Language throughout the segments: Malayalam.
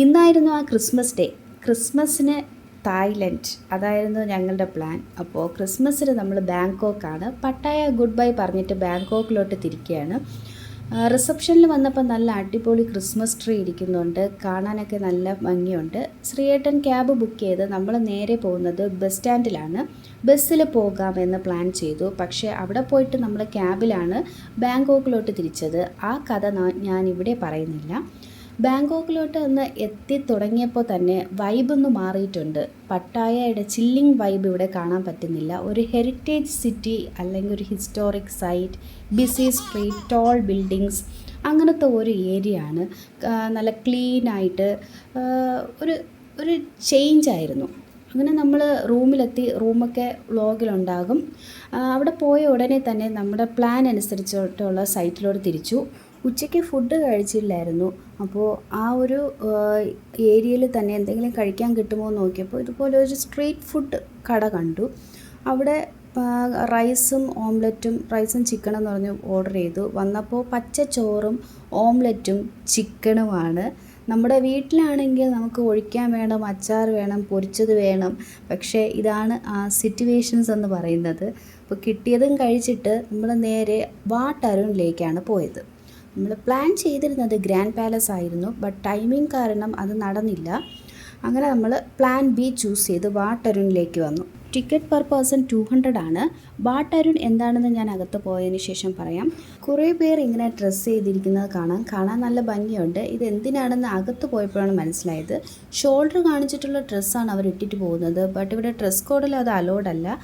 ഇന്നായിരുന്നു ആ ക്രിസ്മസ് ഡേ. ക്രിസ്മസിന് തായ്ലൻഡ് അതായിരുന്നു ഞങ്ങളുടെ പ്ലാൻ. അപ്പോൾ ക്രിസ്മസിന് നമ്മൾ ബാങ്കോക്കാണ്. പട്ടായ ഗുഡ് ബൈ പറഞ്ഞിട്ട് ബാങ്കോക്കിലോട്ട് തിരിക്കുകയാണ്. റിസപ്ഷനിൽ വന്നപ്പോൾ നല്ല അടിപൊളി ക്രിസ്മസ് ട്രീ ഇരിക്കുന്നുണ്ട്, കാണാനൊക്കെ നല്ല ഭംഗിയുണ്ട്. ശ്രീയേട്ടൻ ക്യാബ് ബുക്ക് ചെയ്ത് നമ്മൾ നേരെ പോകുന്നത് ബസ് സ്റ്റാൻഡിലാണ്. ബസ്സിൽ പോകാമെന്ന് പ്ലാൻ ചെയ്തു. പക്ഷേ അവിടെ പോയിട്ട് നമ്മൾ ക്യാബിലാണ് ബാങ്കോക്കിലോട്ട് തിരിച്ചത്. ആ കഥ ഞാനിവിടെ പറയുന്നില്ല. ബാങ്കോക്കിലോട്ട് ഒന്ന് എത്തി തുടങ്ങിയപ്പോൾ തന്നെ വൈബൊന്ന് മാറിയിട്ടുണ്ട്. പട്ടായയുടെ ചില്ലിങ് വൈബ് ഇവിടെ കാണാൻ പറ്റുന്നില്ല. ഒരു ഹെറിറ്റേജ് സിറ്റി അല്ലെങ്കിൽ ഒരു historic site, busy street, tall buildings, അങ്ങനത്തെ ഒരു ഏരിയ ആണ്. നല്ല ക്ലീനായിട്ട് ഒരു ഒരു ചേഞ്ച് ആയിരുന്നു. അങ്ങനെ നമ്മൾ റൂമിലെത്തി. റൂമൊക്കെ വ്ളോഗിലുണ്ടാകും. അവിടെ പോയ ഉടനെ തന്നെ നമ്മുടെ പ്ലാൻ അനുസരിച്ചിട്ടുള്ള സൈറ്റിലോട്ട് തിരിച്ചു. ഉച്ചയ്ക്ക് ഫുഡ് കഴിച്ചില്ലായിരുന്നു. അപ്പോൾ ആ ഒരു ഏരിയയിൽ തന്നെ എന്തെങ്കിലും കഴിക്കാൻ കിട്ടുമോ എന്ന് നോക്കിയപ്പോൾ ഇതുപോലെ ഒരു സ്ട്രീറ്റ് ഫുഡ് കട കണ്ടു. അവിടെ റൈസും ചിക്കനും എന്ന് പറഞ്ഞ് ഓർഡർ ചെയ്തു. വന്നപ്പോൾ പച്ച ചോറും ഓംലെറ്റും ചിക്കനുമാണ്. നമ്മുടെ വീട്ടിലാണെങ്കിൽ നമുക്ക് ഒഴിക്കാൻ വേണം, അച്ചാർ വേണം, പൊരിച്ചത് വേണം. പക്ഷേ ഇതാണ് ആ സിറ്റുവേഷൻസ് എന്ന് പറയുന്നത്. അപ്പോൾ കിട്ടിയതും കഴിച്ചിട്ട് നമ്മൾ നേരെ വാട്ട് അരുണിലേക്കാണ് പോയത്. നമ്മൾ പ്ലാൻ ചെയ്തിരുന്നത് ഗ്രാൻഡ് പാലസ് ആയിരുന്നു. ബട്ട് ടൈമിംഗ് കാരണം അത് നടന്നില്ല. അങ്ങനെ നമ്മൾ പ്ലാൻ ബി ചൂസ് ചെയ്ത് വാട്ട് അരുണിലേക്ക് വന്നു. ടിക്കറ്റ് പെർ പേഴ്സൺ 200 ആണ്. വാട്ട് അരുൺ എന്താണെന്ന് ഞാൻ അകത്ത് പോയതിന് ശേഷം പറയാം. കുറേ പേർ ഇങ്ങനെ ഡ്രസ്സ് ചെയ്തിരിക്കുന്നത് കാണാൻ നല്ല ഭംഗിയുണ്ട്. ഇത് എന്തിനാണെന്ന് അകത്ത് പോയപ്പോഴാണ് മനസ്സിലായത്. ഷോൾഡർ കാണിച്ചിട്ടുള്ള ഡ്രസ്സാണ് അവർ ഇട്ടിട്ട് പോകുന്നത്. ബട്ട് ഇവിടെ ഡ്രസ് കോഡിൽ അത് അലോഡ് അല്ല.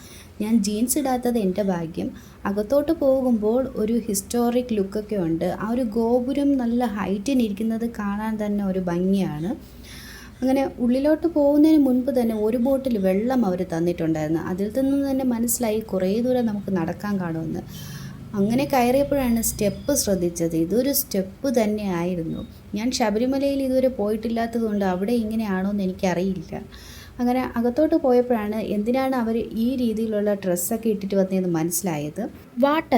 ഞാൻ ജീൻസ് ഇടാത്തത് എൻ്റെ ഭാഗ്യം. അകത്തോട്ട് പോകുമ്പോൾ ഒരു ഹിസ്റ്റോറിക് ലുക്കൊക്കെ ഉണ്ട്. ആ ഒരു ഗോപുരം നല്ല ഹൈറ്റിനിരിക്കുന്നത് കാണാൻ തന്നെ ഒരു ഭംഗിയാണ്. അങ്ങനെ ഉള്ളിലോട്ട് പോകുന്നതിന് മുൻപ് തന്നെ ഒരു ബോട്ടിൽ വെള്ളം അവർ തന്നിട്ടുണ്ടായിരുന്നു. അതിൽ നിന്ന് തന്നെ മനസ്സിലായി കുറേ ദൂരം നമുക്ക് നടക്കാൻ കാണുമെന്ന്. അങ്ങനെ കയറിയപ്പോഴാണ് സ്റ്റെപ്പ് ശ്രദ്ധിച്ചത്. ഇതൊരു സ്റ്റെപ്പ് തന്നെ ആയിരുന്നു. ഞാൻ ശബരിമലയിൽ ഇതുവരെ പോയിട്ടില്ലാത്തത് കൊണ്ട് അവിടെ ഇങ്ങനെയാണോ എന്ന് എനിക്കറിയില്ല. അങ്ങനെ അകത്തോട്ട് പോയപ്പോഴാണ് എന്തിനാണ് അവർ ഈ രീതിയിലുള്ള ഡ്രസ്സൊക്കെ ഇട്ടിട്ട് വന്നതെന്ന് മനസ്സിലായത്. വാട്ട്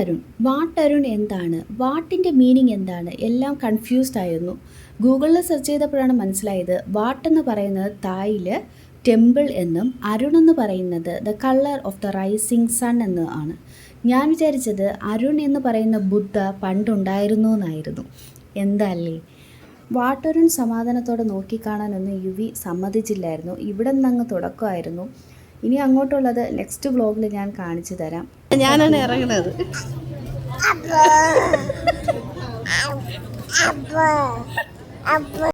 അരുൺ എന്താണ്, വാട്ടിൻ്റെ മീനിങ് എന്താണ്, എല്ലാം കൺഫ്യൂസ്ഡ് ആയിരുന്നു. ഗൂഗിളിൽ സെർച്ച് ചെയ്തപ്പോഴാണ് മനസ്സിലായത് വാട്ട് എന്ന് പറയുന്നത് തായിൽ ടെമ്പിൾ എന്നും അരുൺ എന്ന് പറയുന്നത് the colour of the rising sun എന്ന് ആണ്. ഞാൻ വിചാരിച്ചത് അരുൺ എന്ന് പറയുന്ന ബുദ്ധ പണ്ടുണ്ടായിരുന്നു എന്നായിരുന്നു. എന്താല്ലേ. വാട്ടരുൺ സമാധാനത്തോടെ നോക്കിക്കാണാനൊന്നും യുവി സമ്മതിച്ചില്ലായിരുന്നു. ഇവിടെ നിന്ന് തുടക്കമായിരുന്നു. ഇനി അങ്ങോട്ടുള്ളത് നെക്സ്റ്റ് വ്ലോഗിൽ ഞാൻ കാണിച്ചു തരാം. ഞാനാണ് ഇറങ്ങുന്നത്.